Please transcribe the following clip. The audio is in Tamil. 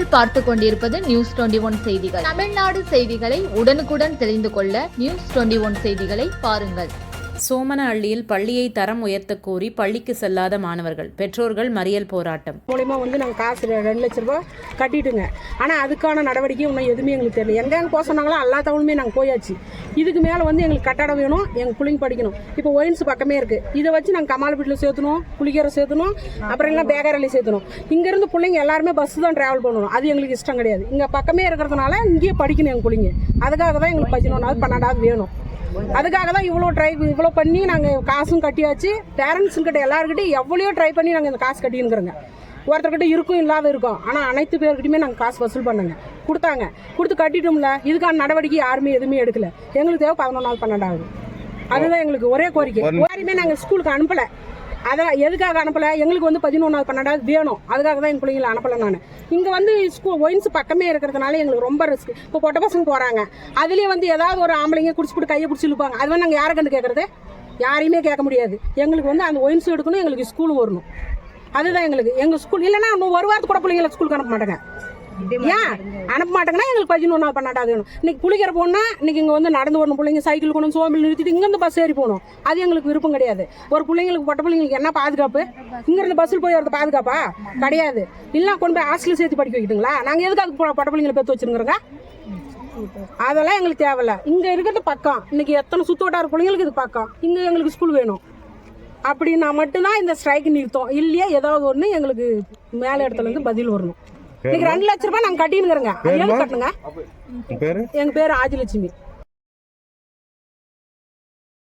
நீங்கள் பார்த்து கொண்டிருப்பது நியூஸ் 21 செய்திகள். தமிழ்நாடு செய்திகளை உடனுக்குடன் தெரிந்து கொள்ள நியூஸ் 21 செய்திகளை பாருங்கள். சோமனஹள்ளியில் பள்ளியை தரம் உயர்த்தக் கோரி பள்ளிக்கு செல்லாத மாணவர்கள் பெற்றோர்கள் மறியல் போராட்டம். மூலமா நாங்கள் காசு 2 லட்ச ரூபாய் கட்டிட்டுங்க. ஆனால் அதுக்கான நடவடிக்கை இன்னும் எதுவுமே எங்களுக்கு தெரியல. எங்கேன்னு போக சொன்னாங்களோ எல்லா தவணுமே நாங்கள் போயாச்சு. இதுக்கு மேலே எங்களுக்கு கட்டடம் வேணும், எங்கள் பிள்ளைங்க படிக்கணும். இப்போ ஒயின்ஸ் பக்கமே இருக்குது. இதை வச்சு நாங்கள் கமால்பேட்டில் சேர்த்தணும், புளிக்கரை சேர்த்தணும், அப்புறம் எல்லாம் பேக்கரில் சேர்த்தணும். இங்கேருந்து பிள்ளைங்க எல்லாருமே பஸ்ஸு தான் ட்ராவல் பண்ணணும். அது எங்களுக்கு இஷ்டம் கிடையாது. இங்கே பக்கமே இருக்கிறதுனால இங்கேயே படிக்கணும் எங்கள் பிள்ளைங்க. அதுக்காக தான் எங்களுக்கு 11வது 12வது வேணும். அதுக்காக தான் இவ்வளோ பண்ணி நாங்கள் காசும் கட்டியாச்சு. பேரண்ட்ஸுங்கிட்ட எல்லாருக்கிட்டையும் எவ்வளோ ட்ரை பண்ணி நாங்கள் இந்த காசு கட்டினுங்கிறோங்க. ஒருத்தர்கிட்ட இருக்கும் இல்லாத இருக்கும். ஆனால் அனைத்து பேர்கிட்டையுமே நாங்கள் காசு வசூல் பண்ணோங்க. கொடுத்து கட்டிட்டோம்ல. இதுக்கான நடவடிக்கை யாருமே எதுவுமே எடுக்கல. எங்களுக்கு தேவை 11வது 12வது. அதுதான் எங்களுக்கு ஒரே கோரிக்கை. யாருமே நாங்கள் ஸ்கூலுக்கு அனுப்பலை. அதான் எதுக்காக அனுப்பலை, எங்களுக்கு 11வது 12வது வேணும். அதுக்காக தான் எங்கள் பிள்ளைங்களை அனுப்பலை. நான் இங்கே ஸ்கூல் ஒயின்ஸ் பக்கமே இருக்கிறதுனால எங்களுக்கு ரொம்ப ரிஸ்க். இப்போ பொட்ட பசங்க போகிறாங்க, அதுலேயே ஏதாவது ஒரு ஆம்பளைங்க குடிச்சுட்டு கையை பிடிச்சி இழுப்பாங்க. அது நாங்கள் யாரை கண்டு கேட்குறது? யாரையுமே கேட்க முடியாது. எங்களுக்கு அந்த ஒயின்ஸ் எடுக்கணும், எங்களுக்கு ஸ்கூல் வரணும். அதுதான் எங்கள் ஸ்கூல். இல்லைன்னா இன்னும் ஒரு வாரத்துக்கு கூட பிள்ளைங்களை ஸ்கூலுக்கு அனுப்ப மாட்டாங்க. ஏன் அனுப்ப மாட்டாங்கன்னா எங்களுக்கு 11வது 12வது வேணும். இன்னைக்கு புளிக்கரை போனால் இன்னைக்கு இங்கே நடந்து வரணும். பிள்ளைங்க சைக்கிள் கொண்டு சோம்பில் நிறுத்திட்டு இங்கேருந்து பஸ் ஏறி போகணும். அது எங்களுக்கு விருப்பம் கிடையாது. ஒரு பிள்ளைங்களுக்கு பொட்ட பிள்ளைங்களுக்கு என்ன பாதுகாப்பு? இங்கேருந்து பஸ்ஸில் போய் வரது பாதுகாப்பா? கிடையாது. இல்லை கொண்டு போய் ஹாஸ்டலில் சேர்த்து படிக்க வைக்கிட்டுங்களா? நாங்கள் எதுக்கு அதுக்கு பொட்ட பிள்ளைங்களை பெற்று வச்சுருக்கிறோங்க? அதெல்லாம் எங்களுக்கு தேவையில்ல. இங்கே இருக்கிறது பக்கம். இன்னைக்கு எத்தனை சுற்று வட்டார பிள்ளைங்களுக்கு இது பக்கம். இங்கே எங்களுக்கு ஸ்கூல் வேணும் அப்படின்னா மட்டும்தான் இந்த ஸ்ட்ரைக் நிறுத்தம். இல்லையா ஏதாவது ஒன்று எங்களுக்கு மேலே இடத்துலேருந்து பதில் வரணும். இன்னைக்கு 2 லட்ச ரூபாய் நாங்கள் கட்டினுங்கிறோங்க. கட்டணுங்க. எங்கள் பேர் ஆதிலட்சுமி.